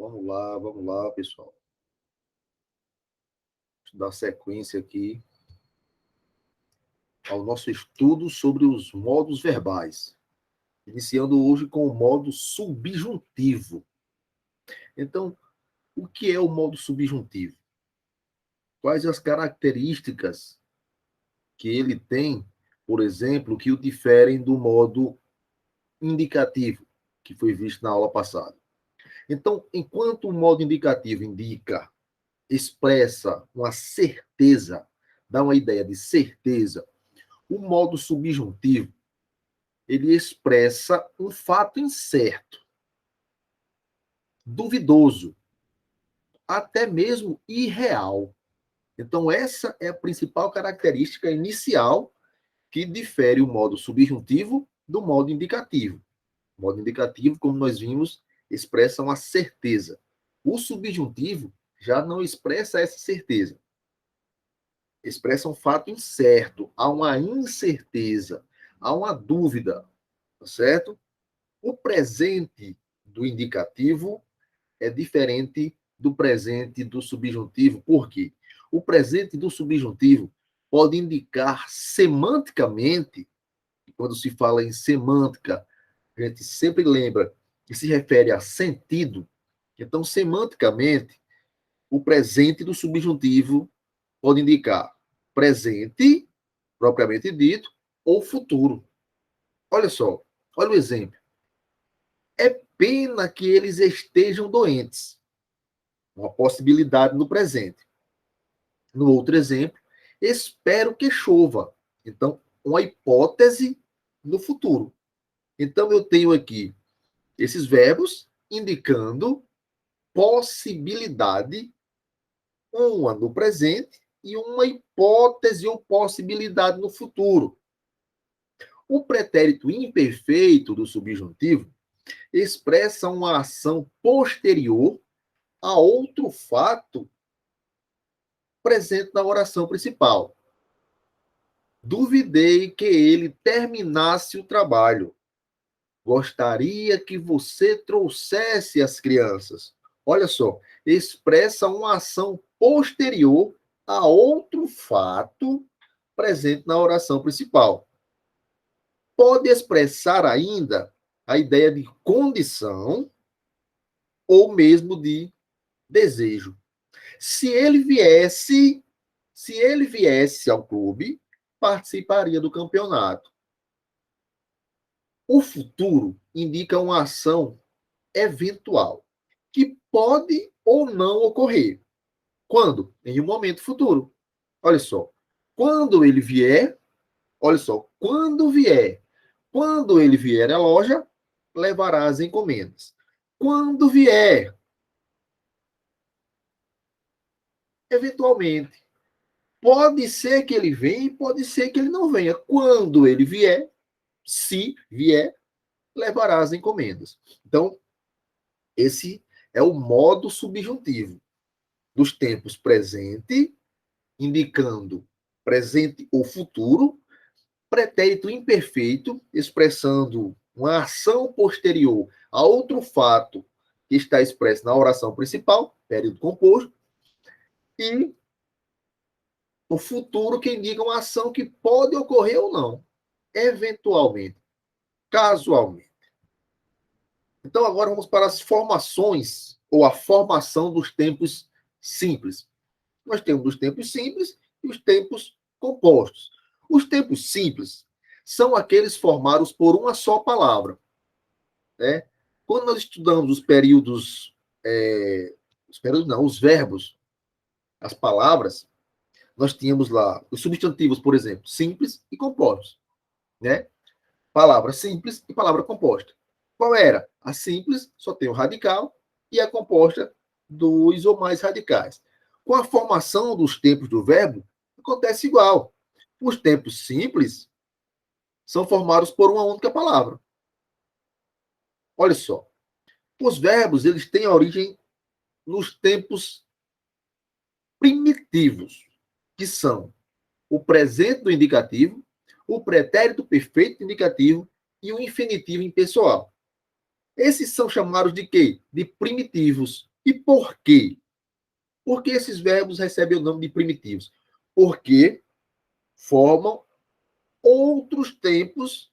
Vamos lá, pessoal. Vou dar sequência aqui ao nosso estudo sobre os modos verbais. Iniciando hoje com o modo subjuntivo. Então, o que é o modo subjuntivo? Quais as características que ele tem, por exemplo, que o diferem do modo indicativo, que foi visto na aula passada? Então, enquanto o modo indicativo indica, expressa uma certeza, dá uma ideia de certeza, o modo subjuntivo, ele expressa um fato incerto, duvidoso, até mesmo irreal. Então, essa é a principal característica inicial que difere o modo subjuntivo do modo indicativo. O modo indicativo, como nós vimos, expressa uma certeza. O subjuntivo já não expressa essa certeza. Expressa um fato incerto, há uma incerteza, há uma dúvida, tá certo? O presente do indicativo é diferente do presente do subjuntivo. Por quê? O presente do subjuntivo pode indicar semanticamente, quando se fala em semântica, a gente sempre lembra que se refere a sentido. Então, semanticamente, o presente do subjuntivo pode indicar presente, propriamente dito, ou futuro. Olha só, olha o exemplo. É pena que eles estejam doentes. Uma possibilidade no presente. No outro exemplo, espero que chova. Então, uma hipótese no futuro. Então, eu tenho aqui esses verbos indicando possibilidade, uma no presente e uma hipótese ou possibilidade no futuro. O pretérito imperfeito do subjuntivo expressa uma ação posterior a outro fato presente na oração principal. Duvidei que ele terminasse o trabalho. Gostaria que você trouxesse as crianças. Olha só, expressa uma ação posterior a outro fato presente na oração principal. Pode expressar ainda a ideia de condição ou mesmo de desejo. Se ele viesse ao clube, participaria do campeonato. O futuro indica uma ação eventual, que pode ou não ocorrer. Quando? Em um momento futuro. Olha só. Quando ele vier, olha só, quando ele vier à loja, levará as encomendas. Quando vier, eventualmente. Pode ser que ele venha e pode ser que ele não venha. Quando ele vier, se vier, levará as encomendas. Então, esse é o modo subjuntivo dos tempos presente, indicando presente ou futuro, pretérito imperfeito, expressando uma ação posterior a outro fato que está expresso na oração principal, período composto, e o futuro que indica uma ação que pode ocorrer ou não, eventualmente, casualmente. Então, agora vamos para as formações, ou a formação dos tempos simples. Nós temos os tempos simples e os tempos compostos. Os tempos simples são aqueles formados por uma só palavra. Né? Quando nós estudamos os verbos, as palavras, nós tínhamos lá os substantivos, por exemplo, simples e compostos. Né? Palavra simples e palavra composta. Qual era? A simples só tem o radical e a composta dois ou mais radicais. Com a formação dos tempos do verbo, acontece igual. Os tempos simples são formados por uma única palavra. Olha só. Os verbos, eles têm origem nos tempos primitivos, que são o presente do indicativo, o pretérito perfeito do indicativo e o infinitivo impessoal. Esses são chamados de quê? De primitivos. E por quê? Por que esses verbos recebem o nome de primitivos? Porque formam outros tempos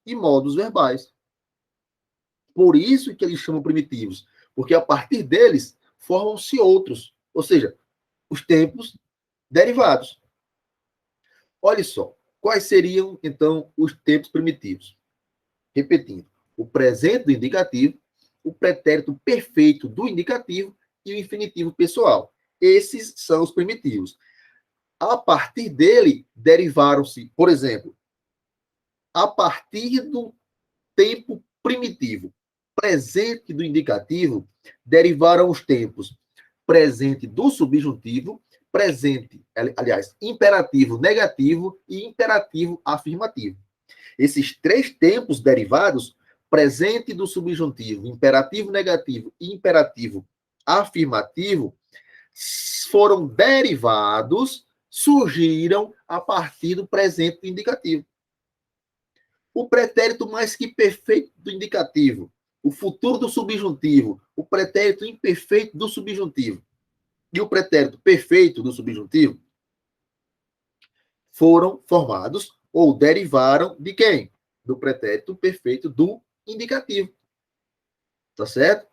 e modos verbais. Por isso que eles chamam primitivos, porque a partir deles formam-se outros, ou seja, os tempos derivados. Olha só, quais seriam então os tempos primitivos? Repetindo, o presente do indicativo, o pretérito perfeito do indicativo e o infinitivo pessoal. Esses são os primitivos. A partir dele, derivaram-se, por exemplo, a partir do tempo primitivo presente do indicativo, derivaram os tempos presente do subjuntivo, presente, aliás, imperativo negativo e imperativo afirmativo. Esses três tempos derivados, presente do subjuntivo, imperativo negativo e imperativo afirmativo, foram derivados, surgiram a partir do presente do indicativo. O pretérito mais que perfeito do indicativo, o futuro do subjuntivo, o pretérito imperfeito do subjuntivo e o pretérito perfeito do subjuntivo foram formados ou derivaram de quem? Do pretérito perfeito do indicativo. Tá certo?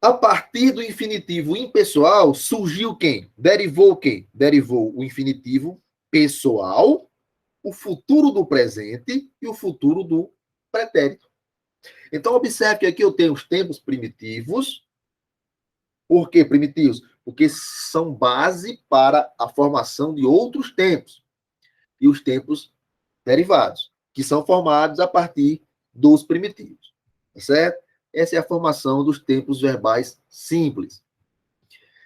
A partir do infinitivo impessoal, surgiu quem? Derivou quem? Derivou o infinitivo pessoal, o futuro do presente e o futuro do pretérito. Então, observe que aqui eu tenho os tempos primitivos. Por que primitivos? Porque são base para a formação de outros tempos. E os tempos derivados, que são formados a partir dos primitivos. Tá certo? Essa é a formação dos tempos verbais simples.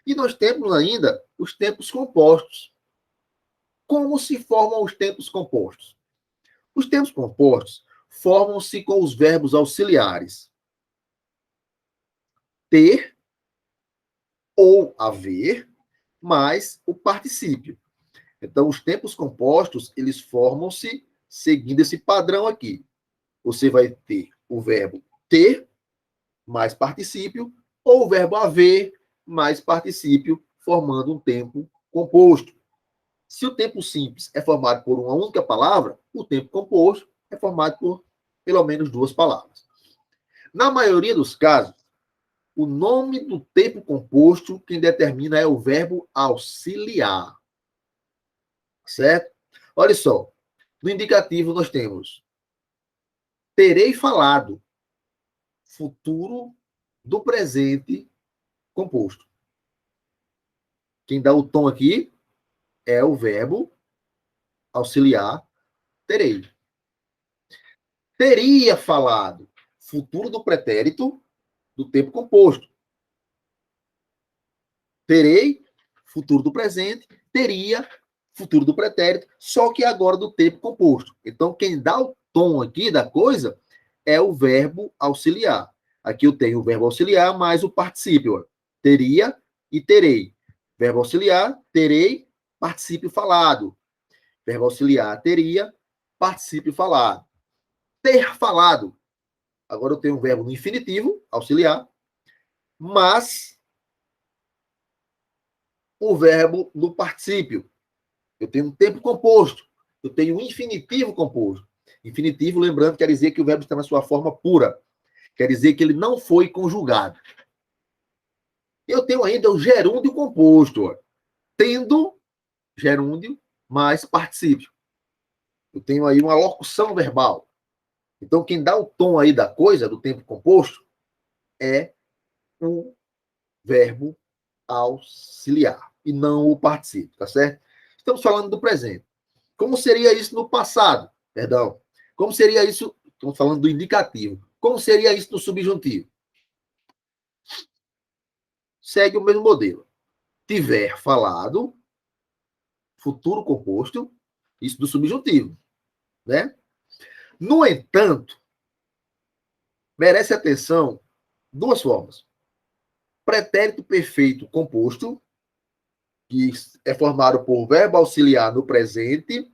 E nós temos ainda os tempos compostos. Como se formam os tempos compostos? Os tempos compostos formam-se com os verbos auxiliares ter ou haver, mais o particípio. Então, os tempos compostos, eles formam-se seguindo esse padrão aqui. Você vai ter o verbo ter mais particípio, ou o verbo haver mais particípio, formando um tempo composto. Se o tempo simples é formado por uma única palavra, o tempo composto é formado por pelo menos duas palavras. Na maioria dos casos, o nome do tempo composto, quem determina é o verbo auxiliar. Certo? Olha só. No indicativo, nós temos terei falado, futuro do presente composto. Quem dá o tom aqui é o verbo auxiliar terei. Teria falado, futuro do pretérito do tempo composto. Terei, futuro do presente, teria, futuro do pretérito, só que agora do tempo composto. Então, quem dá o tom aqui da coisa é o verbo auxiliar. Aqui eu tenho o verbo auxiliar mais o particípio. Teria e terei. Verbo auxiliar, terei, particípio falado. Verbo auxiliar, teria, particípio falado. Ter falado. Agora eu tenho um verbo no infinitivo, auxiliar, mas o verbo no particípio. Eu tenho um tempo composto. Eu tenho um infinitivo composto. Infinitivo, lembrando, quer dizer que o verbo está na sua forma pura. Quer dizer que ele não foi conjugado. Eu tenho ainda o gerúndio composto. Ó. Tendo gerúndio mais particípio. Eu tenho aí uma locução verbal. Então, quem dá o tom aí da coisa, do tempo composto, é o verbo auxiliar e não o particípio, tá certo? Estamos falando do presente. Como seria isso no passado? Perdão. Como seria isso? Estamos falando do indicativo. Como seria isso no subjuntivo? Segue o mesmo modelo. Tiver falado, futuro composto, isso do subjuntivo, né? No entanto, merece atenção duas formas. Pretérito perfeito composto, que é formado por verbo auxiliar no presente,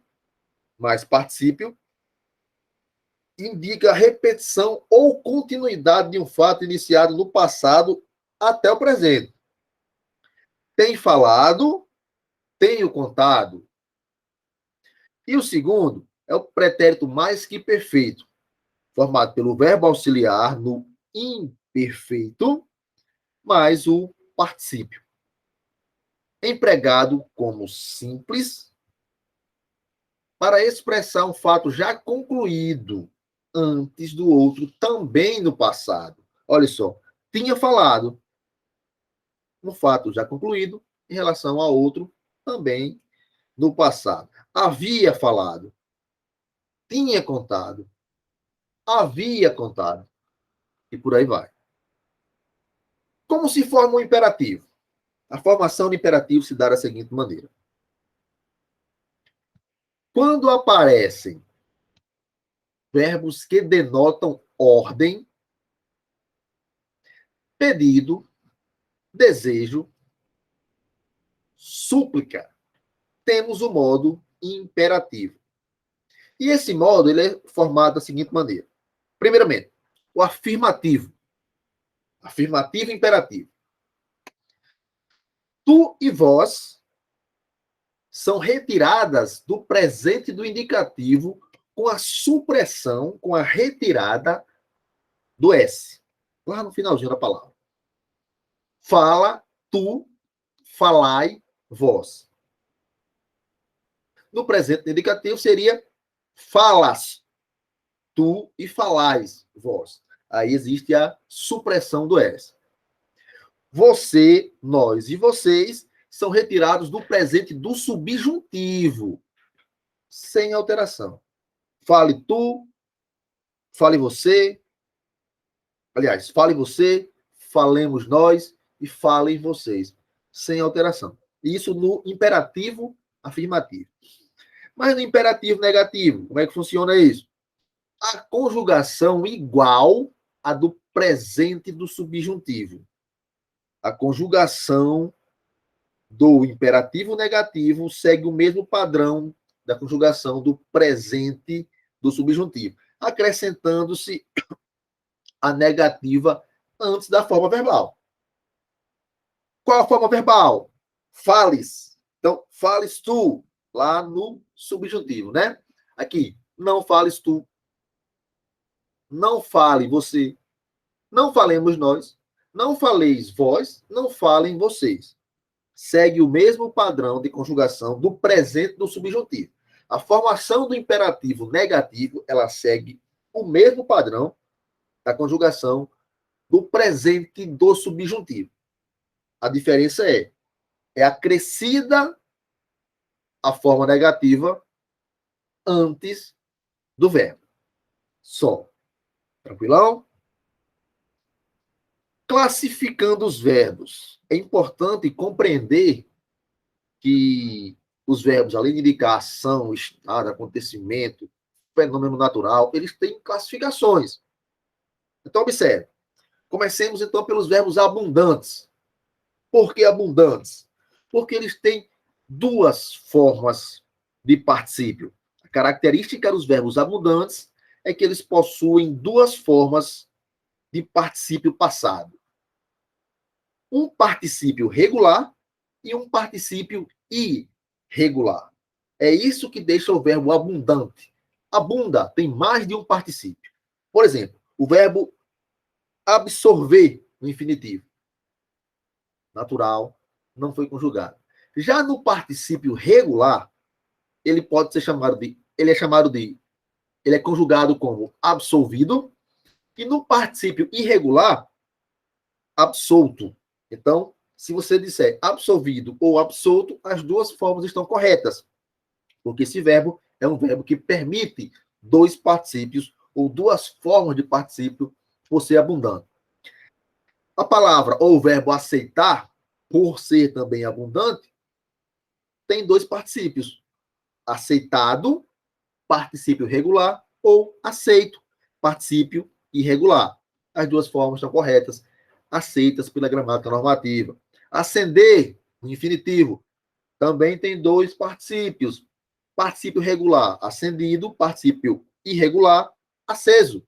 mais particípio, indica a repetição ou continuidade de um fato iniciado no passado até o presente. Tem falado, tenho contado. E o segundo é o pretérito mais que perfeito, formado pelo verbo auxiliar no imperfeito, mais o particípio. Empregado como simples para expressar um fato já concluído antes do outro, também no passado. Olha só, tinha falado um fato já concluído em relação a outro também no passado. Havia falado, tinha contado, havia contado, e por aí vai. Como se forma um imperativo? A formação do imperativo se dá da seguinte maneira. Quando aparecem verbos que denotam ordem, pedido, desejo, súplica, temos o modo imperativo. E esse modo ele é formado da seguinte maneira. Primeiramente, o afirmativo. Afirmativo imperativo. Tu e vós são retiradas do presente do indicativo com a supressão, com a retirada do S, lá no finalzinho da palavra. Fala, tu, falai, vós. No presente do indicativo seria falas, tu e falais, vós. Aí existe a supressão do S. Você, nós e vocês são retirados do presente do subjuntivo, sem alteração. Fale tu, fale você. Aliás, fale você, falemos nós e falem vocês, sem alteração. Isso no imperativo afirmativo. Mas no imperativo negativo, como é que funciona isso? A conjugação igual à do presente do subjuntivo. A conjugação do imperativo negativo segue o mesmo padrão da conjugação do presente do subjuntivo, acrescentando-se a negativa antes da forma verbal. Qual a forma verbal? Fales. Então, fales tu, lá no subjuntivo, né? Aqui, não fales tu. Não fale você. Não falemos nós. Não faleis vós. Não falem vocês. Segue o mesmo padrão de conjugação do presente do subjuntivo. A formação do imperativo negativo, ela segue o mesmo padrão da conjugação do presente do subjuntivo. A diferença é acrescida a forma negativa antes do verbo. Só. Tranquilão? Classificando os verbos. É importante compreender que os verbos, além de indicar ação, estado, acontecimento, fenômeno natural, eles têm classificações. Então, observe. Comecemos, então, pelos verbos abundantes. Por que abundantes? Porque eles têm duas formas de particípio. A característica dos verbos abundantes é que eles possuem duas formas de particípio passado. Um particípio regular e um particípio irregular. É isso que deixa o verbo abundante. Abunda tem mais de um particípio. Por exemplo, o verbo absorver no infinitivo. Natural, não foi conjugado. Já no particípio regular, ele pode ser chamado de, ele é conjugado como absolvido, e no particípio irregular, absolto. Então, se você disser absolvido ou absolto, as duas formas estão corretas, porque esse verbo é um verbo que permite dois particípios ou duas formas de particípio por ser abundante. A palavra ou o verbo aceitar, por ser também abundante, tem dois particípios. Aceitado, particípio regular, ou aceito, particípio irregular. As duas formas estão corretas, aceitas pela gramática normativa. Ascender, no infinitivo, também tem dois particípios. Particípio regular, ascendido, particípio irregular, aceso.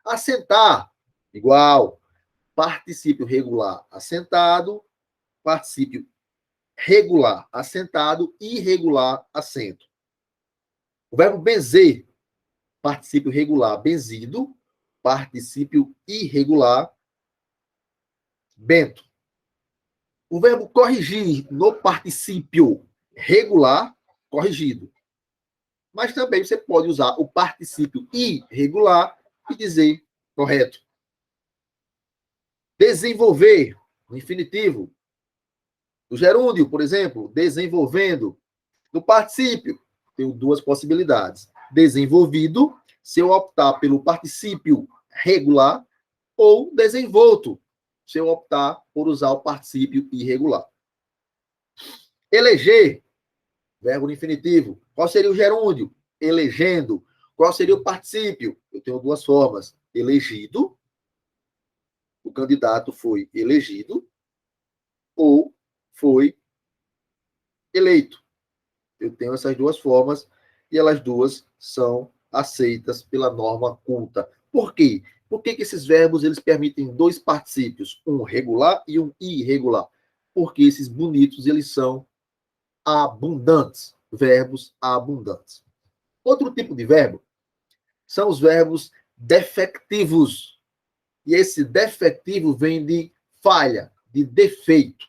Assentar, igual. Particípio regular, assentado. Particípio regular, assentado. Irregular, assento. O verbo benzer, particípio regular, benzido. Particípio irregular, bento. O verbo corrigir no particípio regular, corrigido. Mas também você pode usar o particípio irregular e dizer correto. Desenvolver, no infinitivo. Do gerúndio, por exemplo, desenvolvendo. No particípio, tenho duas possibilidades. Desenvolvido, se eu optar pelo particípio regular, ou desenvolto, se eu optar por usar o particípio irregular. Eleger, verbo no infinitivo. Qual seria o gerúndio? Elegendo. Qual seria o particípio? Eu tenho duas formas. Elegido, o candidato foi elegido, ou foi eleito. Eu tenho essas duas formas e elas duas são aceitas pela norma culta. Por quê? Por que esses verbos eles permitem dois particípios, um regular e um irregular? Porque esses bonitos eles são abundantes, verbos abundantes. Outro tipo de verbo são os verbos defectivos. E esse defectivo vem de falha, de defeito.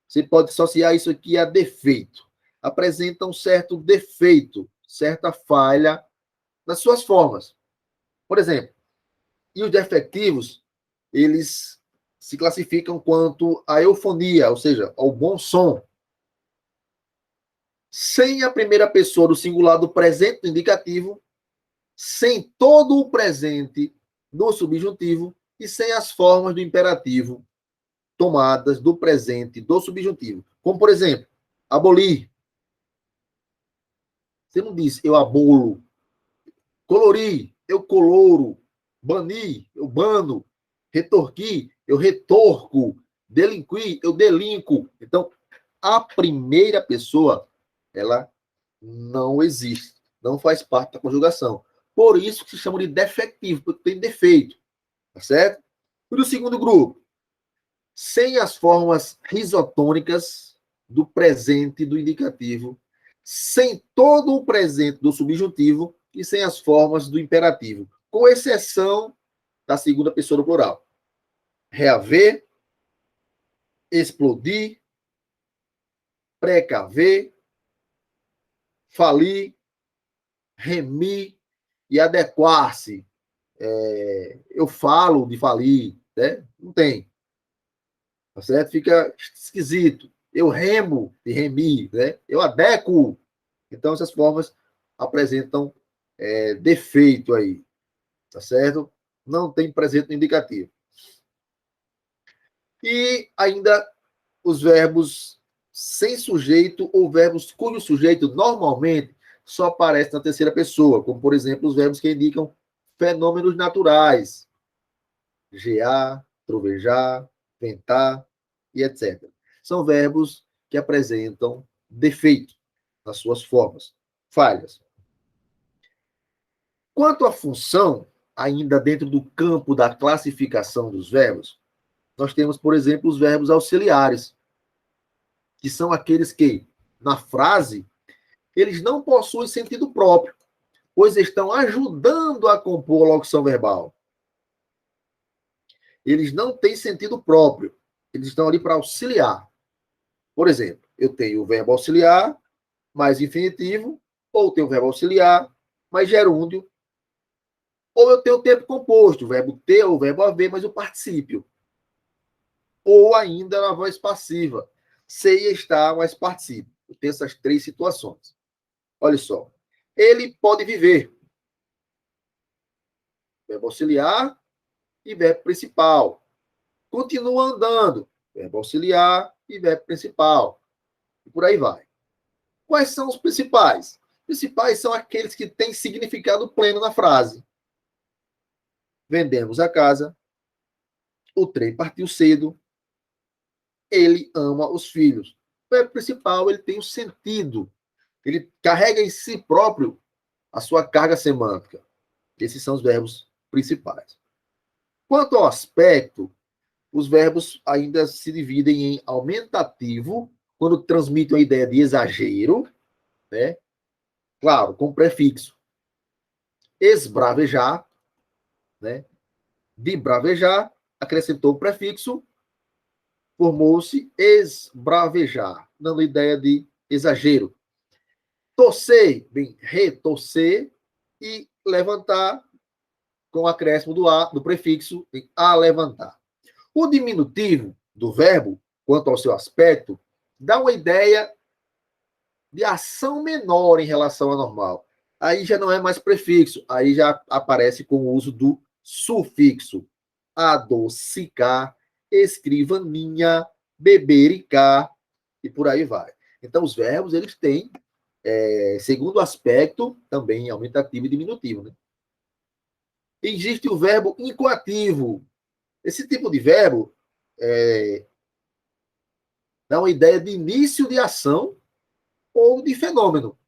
Você pode associar isso aqui a defeito. Apresenta um certo defeito, certa falha nas suas formas. Por exemplo, e os defectivos, eles se classificam quanto à eufonia, ou seja, ao bom som. Sem a primeira pessoa do singular do presente do indicativo, sem todo o presente do subjuntivo e sem as formas do imperativo tomadas do presente do subjuntivo. Como, por exemplo, abolir. Você não diz eu abolo. Colorir, eu coloro. Banir, eu bano. Retorquir, eu retorco. Delinquir, eu delinco. Então, a primeira pessoa, ela não existe. Não faz parte da conjugação. Por isso que se chama de defectivo, porque tem defeito. Tá certo? E do segundo grupo, sem as formas risotônicas do presente do indicativo, sem todo o presente do subjuntivo e sem as formas do imperativo, com exceção da segunda pessoa do plural. Reaver, explodir, precaver, falir, remir e adequar-se. Eu falo de falir, né? Não tem. Tá certo? Fica esquisito. Eu remo de remir, né? Eu adequo. Então, essas formas apresentam defeito aí, tá certo? Não tem presente no indicativo. E ainda os verbos sem sujeito ou verbos cujo sujeito normalmente só aparece na terceira pessoa, como, por exemplo, os verbos que indicam fenômenos naturais. Gear, trovejar, ventar e etc. São verbos que apresentam defeito nas suas formas, falhas. Quanto à função, ainda dentro do campo da classificação dos verbos, nós temos, por exemplo, os verbos auxiliares, que são aqueles que, na frase, eles não possuem sentido próprio, pois estão ajudando a compor a locução verbal. Eles não têm sentido próprio, eles estão ali para auxiliar. Por exemplo, eu tenho o verbo auxiliar mais infinitivo, ou tenho o verbo auxiliar mais gerúndio, ou eu tenho o tempo composto, o verbo ter ou o verbo haver, mas o particípio. Ou ainda na voz passiva, sei e estar, mas particípio. Eu tenho essas três situações. Olha só. Ele pode viver. Verbo auxiliar e verbo principal. Continua andando. Verbo auxiliar e verbo principal. E por aí vai. Quais são os principais? Os principais são aqueles que têm significado pleno na frase. Vendemos a casa. O trem partiu cedo. Ele ama os filhos. O verbo principal ele tem um sentido. Ele carrega em si próprio a sua carga semântica. Esses são os verbos principais. Quanto ao aspecto, os verbos ainda se dividem em aumentativo, quando transmitem a ideia de exagero, né? Claro, com prefixo. Esbravejar, né? De bravejar, acrescentou o prefixo, formou-se esbravejar, dando ideia de exagero. Torcer, bem, retorcer, e levantar, com o acréscimo do prefixo, a levantar. O diminutivo do verbo, quanto ao seu aspecto, dá uma ideia de ação menor em relação ao normal. Aí já não é mais prefixo, aí já aparece com o uso do sufixo. Adocicar, escrivaninha, bebericar, e por aí vai. Então, os verbos, eles têm, segundo aspecto, também aumentativo e diminutivo. Né? Existe o verbo incoativo. Esse tipo de verbo dá uma ideia de início de ação ou de fenômeno.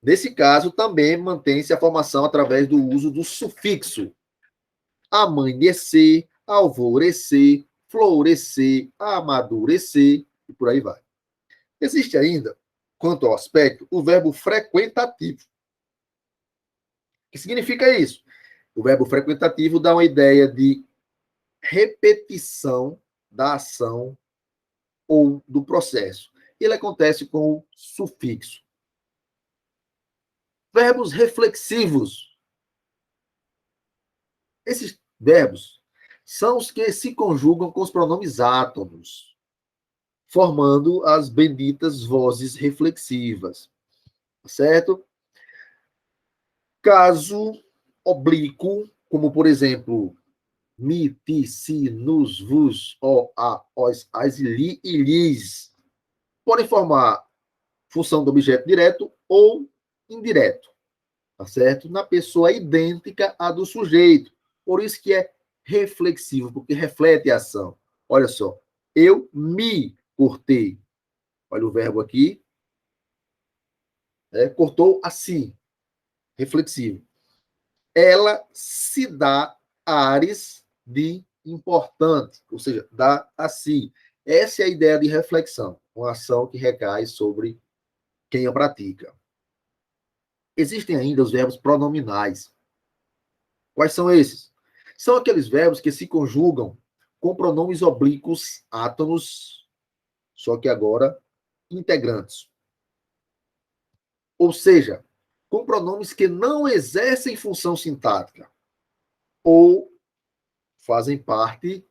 Nesse caso, também mantém-se a formação através do uso do sufixo. Amanhecer, alvorecer, florescer, amadurecer, e por aí vai. Existe ainda, quanto ao aspecto, o verbo frequentativo. O que significa isso? O verbo frequentativo dá uma ideia de repetição da ação ou do processo. Ele acontece com o sufixo. Verbos reflexivos. Esses verbos são os que se conjugam com os pronomes átonos, formando as benditas vozes reflexivas. Certo? Caso oblíquo, como por exemplo, mi, ti, si, nos, vos, o, a, os, as, li e lis, podem formar função do objeto direto ou indireto, tá certo? Na pessoa idêntica à do sujeito. Por isso que é reflexivo, porque reflete a ação. Olha só, eu me cortei. Olha o verbo aqui. Cortou assim, reflexivo. Ela se dá ares de importante, ou seja, dá a si. Essa é a ideia de reflexão, uma ação que recai sobre quem a pratica. Existem ainda os verbos pronominais. Quais são esses? São aqueles verbos que se conjugam com pronomes oblíquos átonos, só que agora integrantes. Ou seja, com pronomes que não exercem função sintática ou fazem parte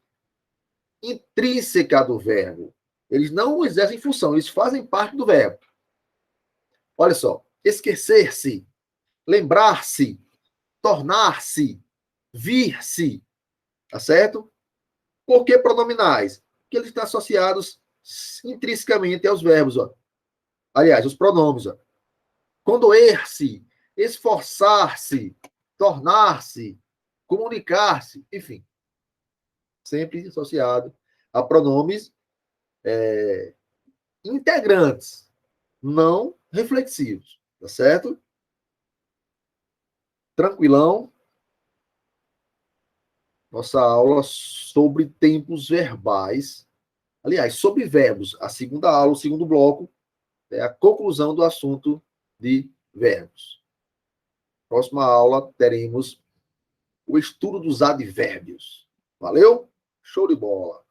intrínseca do verbo. Eles não exercem função, eles fazem parte do verbo. Olha só, esquecer-se, lembrar-se, tornar-se, vir-se, tá certo? Por que pronominais? Porque eles estão associados intrinsecamente aos verbos, ó. Aliás, os pronomes, ó. Condoer-se, esforçar-se, tornar-se, comunicar-se, enfim. Sempre associado a pronomes integrantes, não reflexivos, tá certo? Tranquilão? Nossa aula sobre tempos verbais. Aliás, sobre verbos. A segunda aula, o segundo bloco, é a conclusão do assunto de verbos. Próxima aula, teremos o estudo dos advérbios. Valeu? Show de bola!